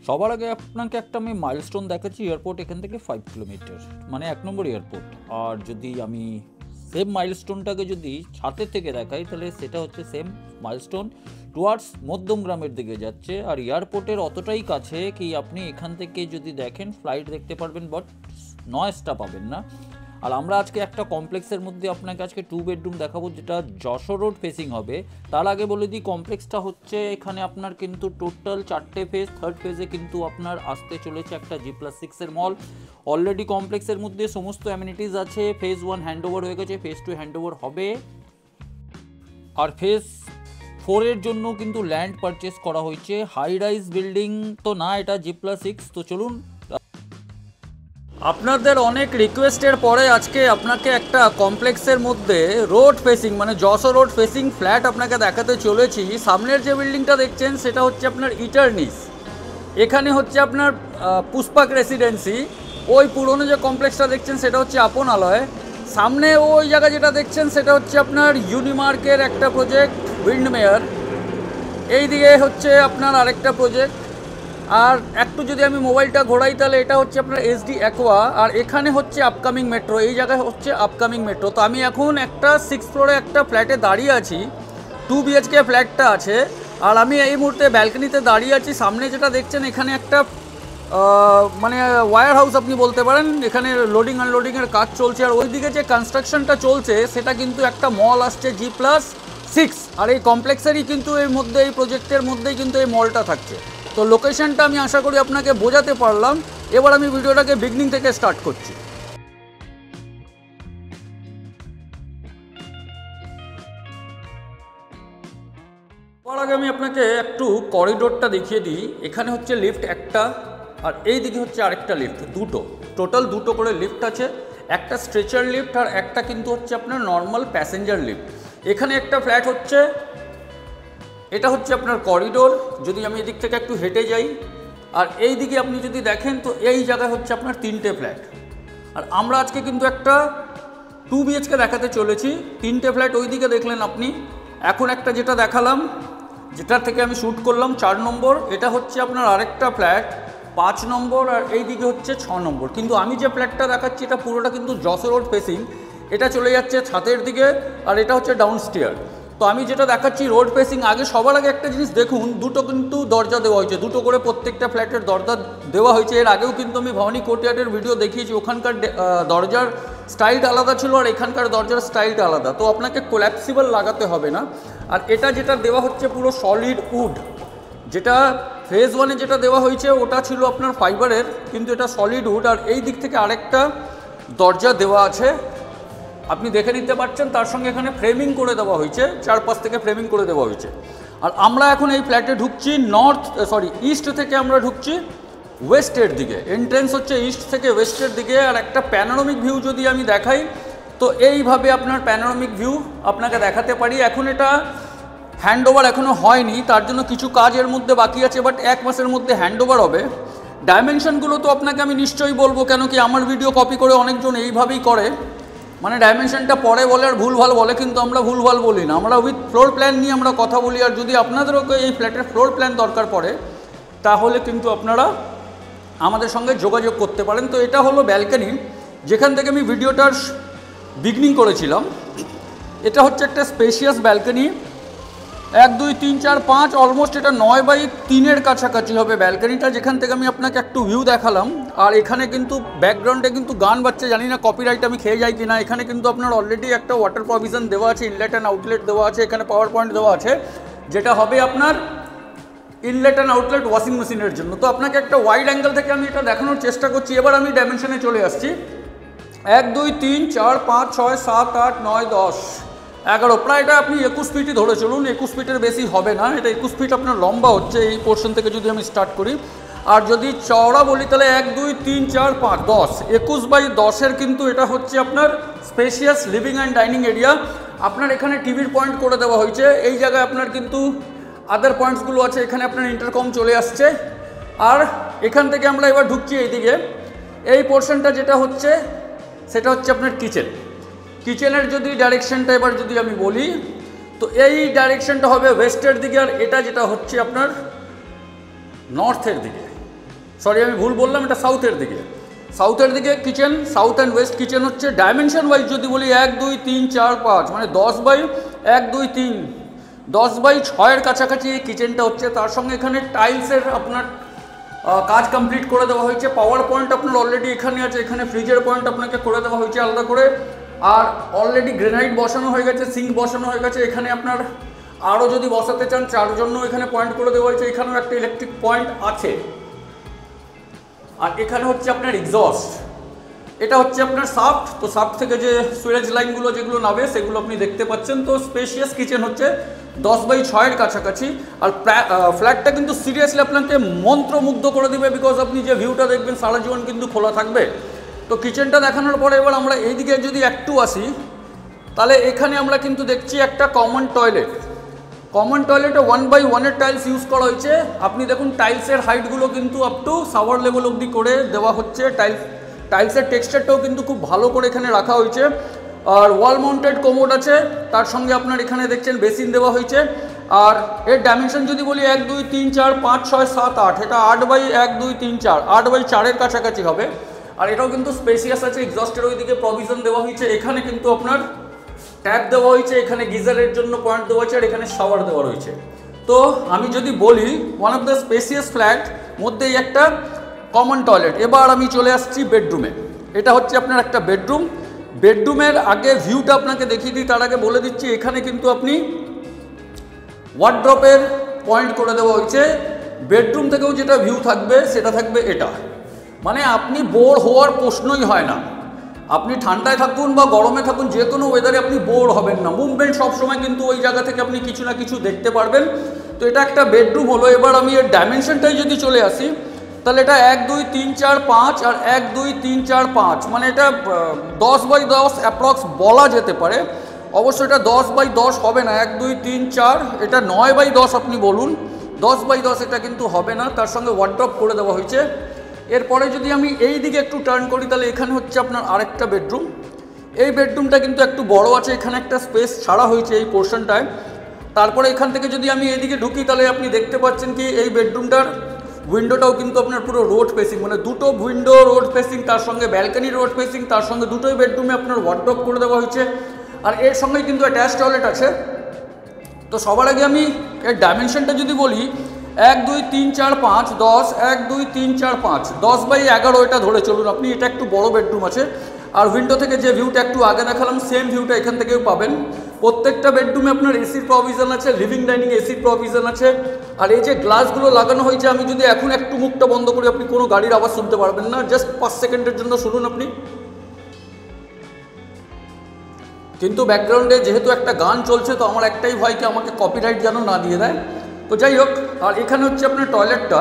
সবার আগে আপনাকে একটা আমি মাইলস্টোন দেখাচ্ছি। এয়ারপোর্ট এখান থেকে 5 কিলোমিটার, মানে 1 নম্বর এয়ারপোর্ট। আর যদি আমি সেম মাইলস্টোনটাকে যদি ছাতের থেকে দেখাই, তাহলে সেটা হচ্ছে সেম মাইলস্টোন টুয়ার্ডস মধ্যমগ্রামের দিকে যাচ্ছে। আর এয়ারপোর্টের অতটাই কাছে কি আপনি এখান থেকে যদি দেখেন ফ্লাইট দেখতে পারবেন, বাট নয়েজটা পাবেন না। আর আমরা আজকে একটা কমপ্লেক্সের মধ্যে আপনাকে আজকে 2 বেডরুম দেখাবো, যেটা যশোর রোড ফেসিং হবে। তার আগে বলে দিই, কমপ্লেক্সটা হচ্ছে এখানে আপনার কিন্তু টোটাল 4টে ফেজ। থার্ড ফেজে কিন্তু আপনার আসতে চলেছে একটা G+6 মল। অলরেডি কমপ্লেক্সের মধ্যে সমস্ত অ্যামিনিটিস আছে। ফেজ 1 হ্যান্ডওভার হয়ে গেছে, ফেজ 2 হ্যান্ডওভার হবে। আর ফেজ 4 এর জন্য কিন্তু ল্যান্ড পারচেস করা হয়েছে। হাই রাইজ বিল্ডিং তো না, এটা G+6। তো চলুন, আপনাদের অনেক রিকোয়েস্টের পরে আজকে আপনাকে একটা কমপ্লেক্সের মধ্যে রোড ফেসিং, মানে যশোর রোড ফেসিং ফ্ল্যাট আপনাকে দেখাতে চলেছি। সামনের যে বিল্ডিংটা দেখছেন সেটা হচ্ছে আপনার ইটারনিস। এখানে হচ্ছে আপনার পুষ্পাক রেসিডেন্সি। ওই পুরনো যে কমপ্লেক্সটা দেখছেন সেটা হচ্ছে আপনালয়। সামনে ওই জায়গা যেটা দেখছেন সেটা হচ্ছে আপনার ইউনিমার্কের একটা প্রজেক্ট, উইন্ডমেয়ার। এই দিকে হচ্ছে আপনার আরেকটা প্রজেক্ট। আর একটু যদি আমি মোবাইলটা ঘোরাই, তাহলে এটা হচ্ছে আপনার SD অ্যাকোয়া। আর এখানে হচ্ছে আপকামিং মেট্রো, এই জায়গায় হচ্ছে আপকামিং মেট্রো। তো আমি এখন একটা 6th ফ্লোরে একটা ফ্ল্যাটে দাঁড়িয়ে আছি। 2 BHK ফ্ল্যাটটা আছে। আর আমি এই মুহূর্তে ব্যালকনিতে দাঁড়িয়ে আছি। সামনে যেটা দেখছেন এখানে একটা মানে ওয়্যার হাউস আপনি বলতে পারেন। এখানে লোডিং আনলোডিংয়ের কাজ চলছে। আর ওইদিকে যে কনস্ট্রাকশনটা চলছে সেটা কিন্তু একটা মল আসছে G+6। আর এই কমপ্লেক্সেরই কিন্তু এর মধ্যে, এই প্রজেক্টের মধ্যেই কিন্তু এই মলটা থাকছে। তো লোকেশনটা আমি আশা করি আপনাকে বোঝাতে পারলাম। এবার আমি ভিডিওটাকে বিগনিং থেকে স্টার্ট করছি। তার আগে আমি আপনাকে একটু করিডোরটা দেখিয়ে দিই। এখানে হচ্ছে লিফট একটা, আর এই দিকে হচ্ছে আরেকটা লিফট, দুটো। টোটাল দুটো করে লিফট আছে। একটা স্ট্রেচার লিফট আর একটা কিন্তু হচ্ছে আপনার নর্মাল প্যাসেঞ্জার লিফট। এখানে একটা ফ্ল্যাট হচ্ছে, এটা হচ্ছে আপনার করিডোর। যদি আমি এদিক থেকে একটু হেঁটে যাই, আর এই দিকে আপনি যদি দেখেন, তো এই জায়গায় হচ্ছে আপনার 3টে ফ্ল্যাট। আর আমরা আজকে কিন্তু একটা 2 BHK দেখাতে চলেছি। 3টে ফ্ল্যাট ওই দিকে দেখলেন আপনি। এখন একটা যেটা দেখালাম, যেটার থেকে আমি শ্যুট করলাম 4 নম্বর, এটা হচ্ছে আপনার আরেকটা ফ্ল্যাট 5 নম্বর। আর এই দিকে হচ্ছে 6 নম্বর। কিন্তু আমি যে ফ্ল্যাটটা দেখাচ্ছি এটা পুরোটা কিন্তু যশোর রোড ফেসিং। এটা চলে যাচ্ছে ছাদের দিকে, আর এটা হচ্ছে ডাউনস্টেয়ার। তো আমি যেটা দেখাচ্ছি রোড ফেসিং। আগে সবার আগে একটা জিনিস দেখুন, দুটো কিন্তু দরজা দেওয়া হয়েছে, দুটো করে প্রত্যেকটা ফ্ল্যাটের দরজা দেওয়া হয়েছে। এর আগেও কিন্তু আমি ভবানী কোর্টইয়ার্ডের ভিডিও দেখিয়েছি। ওখানকার দরজার স্টাইলটা আলাদা ছিল, আর এখানকার দরজার স্টাইলটা আলাদা। তো আপনাকে কোল্যাপসিবল লাগাতে হবে না। আর এটা যেটা দেওয়া হচ্ছে পুরো সলিড উড। যেটা ফেজ 1-এ যেটা দেওয়া হয়েছে ওটা ছিল আপনার ফাইবারের, কিন্তু এটা সলিড উড। আর এই দিক থেকে আরেকটা দরজা দেওয়া আছে, আপনি দেখে নিতে পারছেন। তার সঙ্গে এখানে ফ্রেমিং করে দেওয়া হয়েছে, চারপাশ থেকে ফ্রেমিং করে দেওয়া হয়েছে। আর আমরা এখন এই ফ্ল্যাটে ঢুকছি ইস্ট থেকে আমরা ঢুকছি ওয়েস্টের দিকে। এন্ট্রেন্স হচ্ছে ইস্ট থেকে ওয়েস্টের দিকে। আর একটা প্যানোরামিক ভিউ যদি আমি দেখাই, তো এইভাবে আপনার প্যানোরামিক ভিউ আপনাকে দেখাতে পারি। এখন এটা হ্যান্ডওভার এখনও হয়নি, তার জন্য কিছু কাজ এর মধ্যে বাকি আছে, বাট 1 মাসের মধ্যে হ্যান্ডওভার হবে। ডাইমেনশনগুলো তো আপনাকে আমি নিশ্চয়ই বলবো, কেন কি আমার ভিডিও কপি করে অনেকজন এইভাবেই করে, মানে ডাইমেনশনটা পরে বলে আর ভুলভাল বলে। কিন্তু আমরা ভুলভাল বলি না, আমরা উইথ ফ্লোর প্ল্যান নিয়ে আমরা কথা বলি। আর যদি আপনাদেরও এই ফ্ল্যাটের ফ্লোর প্ল্যান দরকার পড়ে, তাহলে কিন্তু আপনারা আমাদের সঙ্গে যোগাযোগ করতে পারেন। তো এটা হলো ব্যালকনি, যেখান থেকে আমি ভিডিওটার বিগনিং করেছিলাম। এটা হচ্ছে একটা স্পেশিয়াস ব্যালকনি। 1 2 3 4 5 অলমোস্ট এটা 9/3-এর কাছাকাছি হবে ব্যালকনিটা, যেখান থেকে আমি আপনাকে একটু ভিউ দেখালাম। আর এখানে কিন্তু ব্যাকগ্রাউন্ডে কিন্তু গান বাজছে, জানি না কপিরাইট আমি খেয়ে যাই কিনা। এখানে কিন্তু আপনার অলরেডি একটা ওয়াটার প্রভিশন দেওয়া আছে, ইনলেট অ্যান্ড আউটলেট দেওয়া আছে। এখানে পাওয়ার পয়েন্ট দেওয়া আছে, যেটা হবে আপনার ইনলেট অ্যান্ড আউটলেট ওয়াশিং মেশিনের জন্য। তো আপনাকে একটা ওয়াইড অ্যাঙ্গেল থেকে আমি এটা দেখানোর চেষ্টা করছি। এবার আমি ডাইমেনশনে চলে আসছি। 1 2 3 4 5 6 7 8 9 10 11, প্রায় এটা আপনি 21 ফিটই ধরে চলুন। 21 ফিটের বেশি হবে না, এটা 21 ফিট আপনার লম্বা হচ্ছে এই পোর্শন থেকে যদি আমি স্টার্ট করি। আর যদি চওড়া বলি, তাহলে 1 2 3 4 5 10, 21/10-এর কিন্তু এটা হচ্ছে আপনার spacious living and dining area. আপনার এখানে টিভির পয়েন্ট করে দেওয়া হয়েছে। এই জায়গায় আপনার কিন্তু আদার পয়েন্টসগুলো আছে। এখানে আপনার ইন্টারকম চলে আসছে। আর এখান থেকে আমরা এবার ঢুকছি এইদিকে। এই পোর্শনটা যেটা হচ্ছে সেটা হচ্ছে আপনার কিচেনের যদি ডাইরেকশনটা এবার যদি আমি বলি, তো এই ডাইরেকশনটা হবে ওয়েস্টের দিকে। আর এটা যেটা হচ্ছে আপনার নর্থের দিকে। সরি আমি ভুল বললাম, এটা সাউথের দিকে। সাউথের দিকে kitchen, south and West kitchen হচ্ছে। ডাইমেনশন ওয়াইজ যদি বলি 1 2 3 4 5 মানে 10 বাই 1 2 3 10 বাই 6-এর কাছাকাছি এই কিচেনটা হচ্ছে। তার সঙ্গে এখানে টাইলসের আপনার কাজ কমপ্লিট করে দেওয়া হয়েছে। পাওয়ার পয়েন্ট আপনার অলরেডি এখানে আছে, এখানে ফ্রিজের পয়েন্ট আপনাকে করে দেওয়া হয়েছে আলাদা করে। আর অলরেডি গ্রেনাইট বসানো হয়ে গেছে, সিঙ্ক বসানো হয়ে গেছে। এখানে আপনার আরও যদি বসাতে চান তার জন্য এখানে পয়েন্ট করে দেওয়া হয়েছে। এখানেও একটা ইলেকট্রিক পয়েন্ট আছে। আর এখানে হচ্ছে আপনার এক্সস্ট, এটা হচ্ছে আপনার সাফট। তো সাফট থেকে যে সুয়েজ লাইনগুলো যেগুলো নামে সেগুলো আপনি দেখতে পাচ্ছেন। তো স্পেশিয়াস কিচেন হচ্ছে 10 বাই 6-এর কাছাকাছি। আর ফ্ল্যাটটা কিন্তু সিরিয়াসলি আপনাকে মন্ত্রমুগ্ধ করে দিবে, বিকজ আপনি যে ভিউটা দেখবেন সারা জীবন কিন্তু খোলা থাকবে। তো কিচেনটা দেখানোর পরে এবার আমরা এইদিকে যদি একটু আসি, তাহলে এখানে আমরা কিন্তু দেখছি একটা কমন টয়লেট। কমন টয়লেটে 1 বাই 1-এর টাইলস ইউজ করা হয়েছে। আপনি দেখুন টাইলসের হাইটগুলো কিন্তু আপ টু শাওয়ার লেভেল অবধি করে দেওয়া হচ্ছে। টাইলসের টেক্সচারটাও কিন্তু খুব ভালো করে এখানে রাখা হয়েছে। আর ওয়াল মাউন্টেড কোমোড আছে, তার সঙ্গে আপনার এখানে দেখছেন বেসিন দেওয়া হয়েছে। আর এর ডাইমেনশন যদি বলি 1 2 3 4 5 6 7 8, এটা 8 বাই 1 2 3 4 8 বাই 4-এর কাছাকাছি হবে। আর এটাও কিন্তু স্পেসিয়াস আছে। এক্সস্টের ওইদিকে প্রভিশন দেওয়া হয়েছে। এখানে কিন্তু আপনার ট্যাপ দেওয়া হয়েছে, এখানে গিজারের জন্য পয়েন্ট দেওয়া হয়েছে, আর এখানে শাওয়ার দেওয়া রয়েছে। তো আমি যদি বলি one of the spacious flat মধ্যেই একটা কমন টয়লেট। এবার আমি চলে আসছি বেডরুমে। এটা হচ্ছে আপনার একটা বেডরুম। বেডরুমের আগে ভিউটা আপনাকে দেখিয়ে দিই, তার আগে বলে দিচ্ছি এখানে কিন্তু আপনি ওয়ার্ড্রপের পয়েন্ট করে দেওয়া হয়েছে। বেডরুম থেকেও যেটা ভিউ থাকবে সেটা থাকবে এটা, মানে আপনি বোর হওয়ার প্রশ্নই হয় না। আপনি ঠান্ডায় থাকুন বা গরমে থাকুন, যে কোনো ওয়েদারে আপনি বোর হবেন না। মুভমেন্ট সবসময় কিন্তু ওই জায়গা থেকে আপনি কিছু না কিছু দেখতে পারবেন। তো এটা একটা বেডরুম হলো। এবার আমি এর ডাইমেনশনটাই যদি চলে আসি, তাহলে এটা 1 2 3 4 5 আর 1 2 3 4 5, মানে এটা 10 বাই 10 অ্যাপ্রক্স বলা যেতে পারে। অবশ্যই এটা 10 বাই 10 হবে না, 1 2 3 4, এটা 9 বাই 10 আপনি বলুন, 10 বাই 10 এটা কিন্তু হবে না। তার সঙ্গে ওয়ার্ড্রপ করে দেওয়া হয়েছে। এরপরে যদি আমি এই দিকে একটু টার্ন করি, তাহলে এখানে হচ্ছে আপনার আরেকটা বেডরুম। এই বেডরুমটা কিন্তু একটু বড় আছে, এখানে একটা স্পেস ছাড়া হয়েছে এই পোর্শনটায়। তারপরে এখান থেকে যদি আমি এইদিকে ঢুকি, তাহলে আপনি দেখতে পাচ্ছেন কি এই বেডরুমটার উইন্ডোটাও কিন্তু আপনার পুরো রোড ফেসিং, মানে দুটো উইন্ডো রোড ফেসিং, তার সঙ্গে ব্যালকনি রোড ফেসিং, তার সঙ্গে দুটোই বেডরুমে আপনার ওয়ার্ড্রপ করে দেওয়া হয়েছে। আর এর সঙ্গে কিন্তু অ্যাটাচ টয়লেট আছে। তো সবার আগে আমি এর ডাইমেনশনটা যদি বলি 1 2 3 4 5 10, 1 2 3 4 5 10 বাই 11 এটা ধরে চলুন আপনি। এটা একটু বড় বেডরুম আছে। আর উইন্ডো থেকে যে ভিউটা একটু আগে দেখালাম সেম ভিউটা এখান থেকেও পাবেন। প্রত্যেকটা বেডরুমে আপনার এসির প্রভিশন আছে, লিভিং ডাইনিং এসির প্রভিশন আছে। আর এই যে গ্লাসগুলো লাগানো হয়েছে, আমি যদি এখন একটু মুখটা বন্ধ করি, আপনি কোনো গাড়ির আওয়াজ শুনতে পারবেন না। জাস্ট 5 সেকেন্ডের জন্য শুনুন আপনি। কিন্তু ব্যাকগ্রাউন্ডে যেহেতু একটা গান চলছে, তো আমার একটাই ভয় কি আমাকে কপিরাইট যেন না দিয়ে দেয়। তো যাই হোক, আর এখানে হচ্ছে আপনার টয়লেটটা।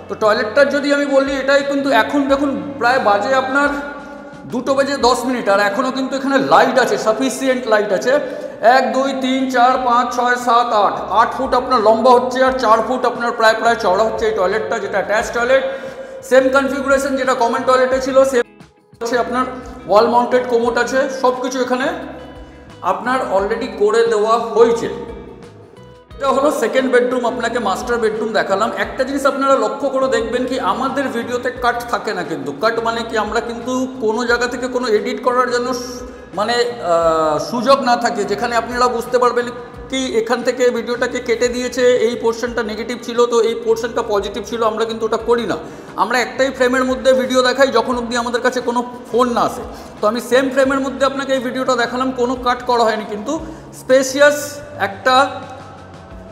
তো টয়লেটটার যদি আমি বলি, এটাই কিন্তু এখন দেখুন প্রায় বাজে আপনার 2 বেজে 10 মিনিট, আর এখনও কিন্তু এখানে লাইট আছে, সাফিসিয়েন্ট লাইট আছে। 1 2 3 4 5 6 7 8 8 ফুট আপনার লম্বা হচ্ছে, আর 4 ফুট আপনার প্রায় চওড়া হচ্ছে এই টয়লেটটা, যেটা অ্যাটাচ টয়লেট। সেম কনফিগুরেশন যেটা কমন টয়লেটে ছিল, সেম হচ্ছে। আপনার ওয়াল মাউন্টেড কোমোড আছে, সব কিছু এখানে আপনার অলরেডি করে দেওয়া হয়েছে। এটা হলো সেকেন্ড বেডরুম, আপনাকে মাস্টার বেডরুম দেখালাম। একটা জিনিস আপনারা লক্ষ্য করে দেখবেন কি আমাদের ভিডিওতে কাট থাকে না, কিন্তু কাট মানে কি আমরা কিন্তু কোনো জায়গা থেকে কোনো এডিট করার জন্য মানে সুযোগ না থাকে, যেখানে আপনারা বুঝতে পারবেন কি এখান থেকে ভিডিওটাকে কেটে দিয়েছে, এই পোর্শনটা নেগেটিভ ছিল তো এই পোর্শনটা পজিটিভ ছিল, আমরা কিন্তু ওটা করি না। আমরা একটাই ফ্রেমের মধ্যে ভিডিও দেখাই যখন অবধি আমাদের কাছে কোনো ফোন না আসে। তো আমি সেম ফ্রেমের মধ্যে আপনাকে এই ভিডিওটা দেখালাম, কোনো কাট করা হয়নি। কিন্তু স্পেশিয়াস একটা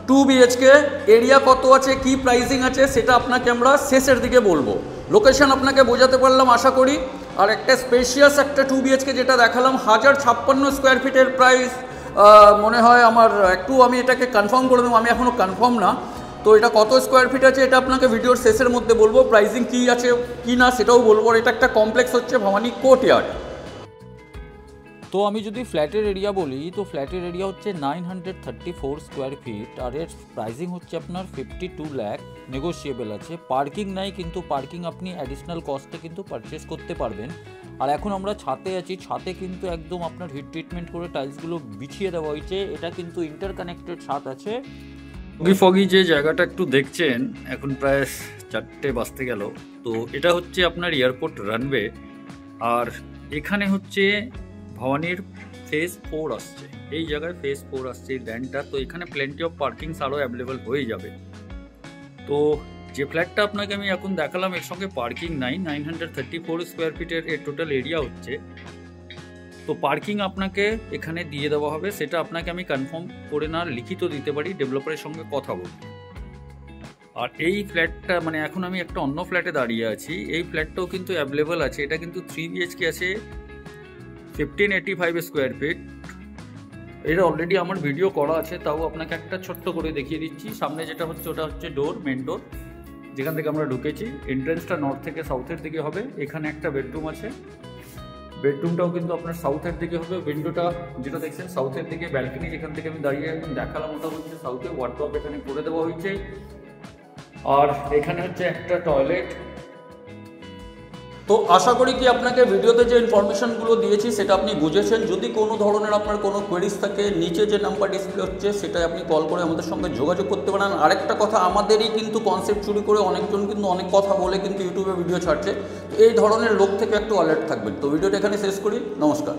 2 BHK, এরিয়া কত আছে, কি প্রাইসিং আছে, সেটা আপনাকে আমরা শেষের দিকে বলবো। লোকেশন আপনাকে বোঝাতে পারলাম আশা করি। আর একটা স্পেশিয়াস একটা 2 BHK যেটা দেখালাম 1056 স্কোয়ার ফিটের প্রাইস মনে হয় আমার, একটু আমি এটাকে কনফার্ম করে দেবো, আমি এখনও কনফার্ম না। তো এটা কত স্কোয়ার ফিট আছে এটা আপনাকে ভিডিওর শেষের মধ্যে বলবো। প্রাইসিং কী আছে কি না সেটাও বলবো। এটা একটা কমপ্লেক্স হচ্ছে ভবানী কোর্টইয়ার্ড। তো আমি যদি ফ্ল্যাটের এরিয়া বলি, তো ফ্ল্যাটের এরিয়া হচ্ছে 934 স্কোয়ার ফিট, আর এর প্রাইসিং হচ্ছে আপনার 52 লাখ, নেগোশিয়েবল আছে। পার্কিং নাই, কিন্তু পার্কিং আপনি অ্যাডিশনাল কস্টে কিন্তু পারচেস করতে পারবেন। আর এখন আমরা ছাদে আছি, ছাদে কিন্তু একদম আপনার হিট ট্রিটমেন্ট করে টাইলসগুলো বিছিয়ে দেওয়া হয়েছে। এটা কিন্তু ইন্টারকানেক্টেড ছাদ আছে। ফগি যে জায়গাটা একটু দেখছেন, এখন প্রায় 4টে বাজতে গেল। তো এটা হচ্ছে আপনার এয়ারপোর্ট রানওয়ে, আর এখানে হচ্ছে ভবানীর ফেজ 4 আসছে, এই জায়গায় ফেজ 4 আসছে এই ল্যান্ডটা। তো এখানে প্লেন্টি অফ পার্কিংস আরও অ্যাভেলেবেল হয়ে যাবে। তো যে ফ্ল্যাটটা আপনাকে আমি এখন দেখালাম এর সঙ্গে পার্কিং নাই, 934 স্কোয়ার ফিটের এর টোটাল এরিয়া হচ্ছে। তো পার্কিং আপনাকে এখানে দিয়ে দেওয়া হবে, সেটা আপনাকে আমি কনফার্ম করে না লিখিত দিতে পারি, ডেভেলপারের সঙ্গে কথা বলব। আর এই ফ্ল্যাটটা মানে এখন আমি একটা অন্য ফ্ল্যাটে দাঁড়িয়ে আছি, এই ফ্ল্যাটটাও কিন্তু অ্যাভেলেবেল আছে। এটা কিন্তু 3 BHK আছে, 1585 স্কোয়ার ফিট। এটা অলরেডি আমার ভিডিও করা আছে, তাও আপনাকে একটা ছোট্ট করে দেখিয়ে দিচ্ছি। সামনে যেটা হচ্ছে ওটা হচ্ছে ডোর, মেন ডোর, যেখান থেকে আমরা ঢুকেছি। এন্ট্রেন্সটা নর্থ থেকে সাউথের দিকে হবে। এখানে একটা বেডরুম আছে, বেডরুমটাও কিন্তু আপনার সাউথের দিকে হবে। উইন্ডোটা যেটা দেখছেন সাউথের দিকে, ব্যালকনি যেখান থেকে আমি দাঁড়িয়ে একদম দেখালাম ওটা হচ্ছে সাউথে। ওয়ার্ডরোব এখানে করে দেওয়া হয়েছে, আর এখানে হচ্ছে একটা টয়লেট। তো আশা করি কি আপনাকে ভিডিওতে যে ইনফরমেশনগুলো দিয়েছি সেটা আপনি বুঝেছেন। যদি কোনো ধরনের আপনার কোনো কোয়েরিজ থাকে, নিচে যে নাম্বার ডিসপ্লে হচ্ছে সেটাই আপনি কল করে আমাদের সঙ্গে যোগাযোগ করতে পারেন। আরেকটা কথা, আমাদেরই কিন্তু কনসেপ্ট চুরি করে অনেকজন কিন্তু অনেক কথা বলে কিন্তু ইউটিউবে ভিডিও ছাড়ছে। তো এই ধরনের লোক থেকে একটু অ্যালার্ট থাকবেন। তো ভিডিওটা এখানে শেষ করি, নমস্কার।